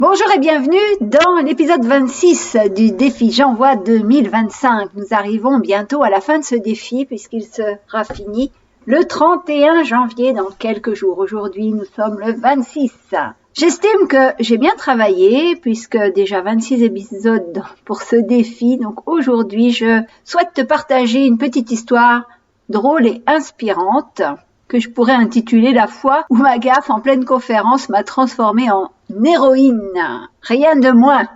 Bonjour et bienvenue dans l'épisode 26 du défi J'envoie 2025. Nous arrivons bientôt à la fin de ce défi puisqu'il sera fini le 31 janvier dans quelques jours. Aujourd'hui, nous sommes le 26. J'estime que j'ai bien travaillé puisque déjà 26 épisodes pour ce défi. Donc aujourd'hui, je souhaite te partager une petite histoire drôle et inspirante que je pourrais intituler La fois où ma gaffe en pleine conférence m'a transformée en héroïne. Rien de moins.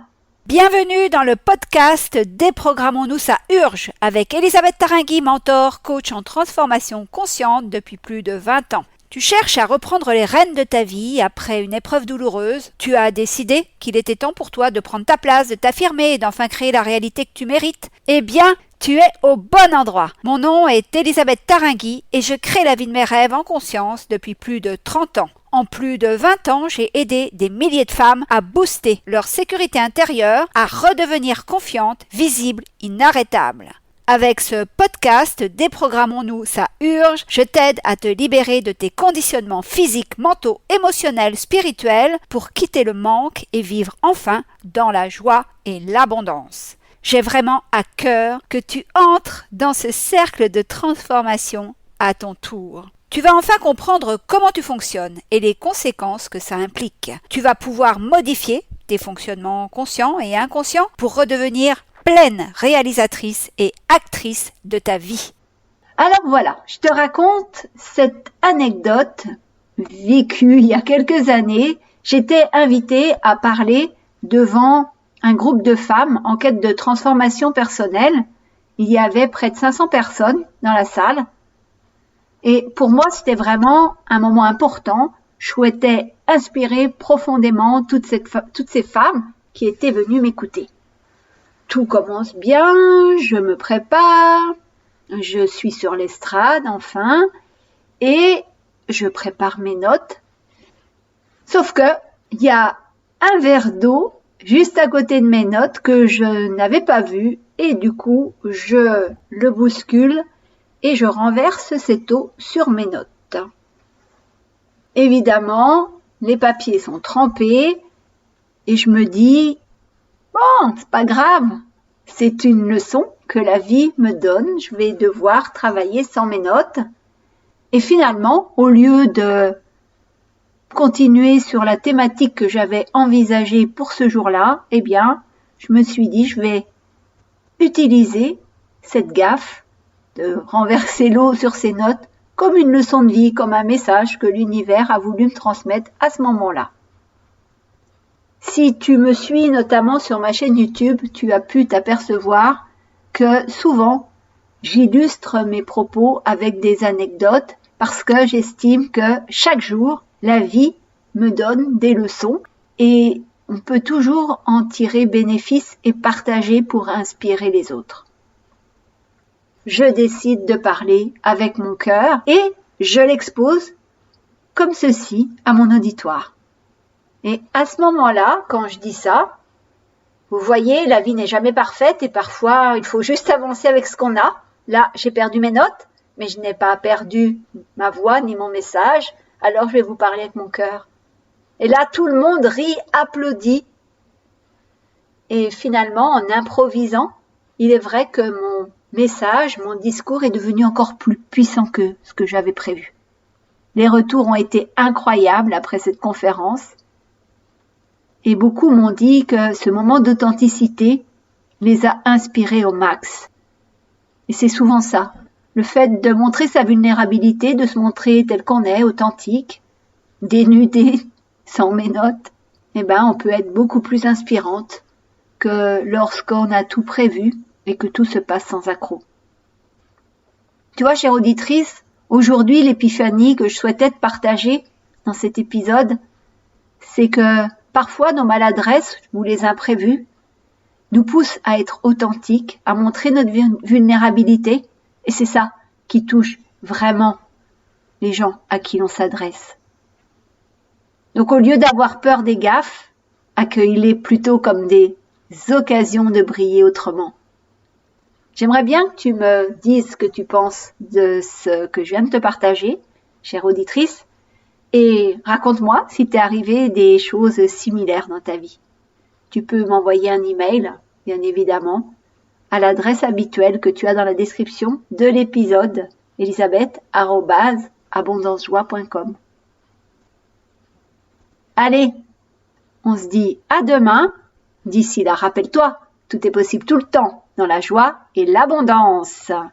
Bienvenue dans le podcast Déprogrammons-nous, ça urge avec Elisabeth Taringui, mentor, coach en transformation consciente depuis plus de 20 ans. Tu cherches à reprendre les rênes de ta vie après une épreuve douloureuse. Tu as décidé qu'il était temps pour toi de prendre ta place, de t'affirmer et d'enfin créer la réalité que tu mérites. Eh bien, tu es au bon endroit. Mon nom est Elisabeth Taringui et je crée la vie de mes rêves en conscience depuis plus de 30 ans. En plus de 20 ans, j'ai aidé des milliers de femmes à booster leur sécurité intérieure, à redevenir confiantes, visibles, inarrêtables. Avec ce podcast Déprogrammons-nous, ça urge, je t'aide à te libérer de tes conditionnements physiques, mentaux, émotionnels, spirituels pour quitter le manque et vivre enfin dans la joie et l'abondance. J'ai vraiment à cœur que tu entres dans ce cercle de transformation à ton tour. Tu vas enfin comprendre comment tu fonctionnes et les conséquences que ça implique. Tu vas pouvoir modifier tes fonctionnements conscients et inconscients pour redevenir pleine réalisatrice et actrice de ta vie. Alors voilà, je te raconte cette anecdote vécue il y a quelques années. J'étais invitée à parler devant un groupe de femmes en quête de transformation personnelle. Il y avait près de 500 personnes dans la salle. Et pour moi, c'était vraiment un moment important. Je souhaitais inspirer profondément toutes ces femmes qui étaient venues m'écouter. Tout commence bien, je me prépare, je suis sur l'estrade enfin, et je prépare mes notes. Sauf que il y a un verre d'eau juste à côté de mes notes que je n'avais pas vu, et du coup, je le bouscule et je renverse cette eau sur mes notes. Évidemment, les papiers sont trempés et je me dis « Bon, c'est pas grave, c'est une leçon que la vie me donne, je vais devoir travailler sans mes notes. » Et finalement, au lieu de continuer sur la thématique que j'avais envisagée pour ce jour-là, eh bien, je me suis dit « Je vais utiliser cette gaffe de renverser l'eau sur ses notes comme une leçon de vie, comme un message que l'univers a voulu me transmettre à ce moment-là. » Si tu me suis notamment sur ma chaîne YouTube, tu as pu t'apercevoir que souvent, j'illustre mes propos avec des anecdotes parce que j'estime que chaque jour, la vie me donne des leçons et on peut toujours en tirer bénéfice et partager pour inspirer les autres. Je décide de parler avec mon cœur et je l'expose comme ceci à mon auditoire. Et à ce moment-là, quand je dis ça, vous voyez, la vie n'est jamais parfaite et parfois il faut juste avancer avec ce qu'on a. Là, j'ai perdu mes notes, mais je n'ai pas perdu ma voix ni mon message, alors je vais vous parler avec mon cœur. Et là, tout le monde rit, applaudit. Et finalement, en improvisant, il est vrai que mon message, mon discours est devenu encore plus puissant que ce que j'avais prévu. Les retours ont été incroyables après cette conférence et beaucoup m'ont dit que ce moment d'authenticité les a inspirés au max. Et c'est souvent ça, le fait de montrer sa vulnérabilité, de se montrer tel qu'on est, authentique, dénudé, sans mes notes, on peut être beaucoup plus inspirante que lorsqu'on a tout prévu et que tout se passe sans accroc. Tu vois, chère auditrice, aujourd'hui, l'épiphanie que je souhaitais te partager dans cet épisode, c'est que parfois nos maladresses ou les imprévus nous poussent à être authentiques, à montrer notre vulnérabilité, et c'est ça qui touche vraiment les gens à qui l'on s'adresse. Donc au lieu d'avoir peur des gaffes, accueille-les plutôt comme des occasions de briller autrement. J'aimerais bien que tu me dises ce que tu penses de ce que je viens de te partager, chère auditrice. Et raconte-moi si t'est arrivé des choses similaires dans ta vie. Tu peux m'envoyer un email, bien évidemment, à l'adresse habituelle que tu as dans la description de l'épisode, elisabeth@abondancejoie.com. Allez, on se dit à demain. D'ici là, rappelle-toi, tout est possible tout le temps, dans la joie et l'abondance.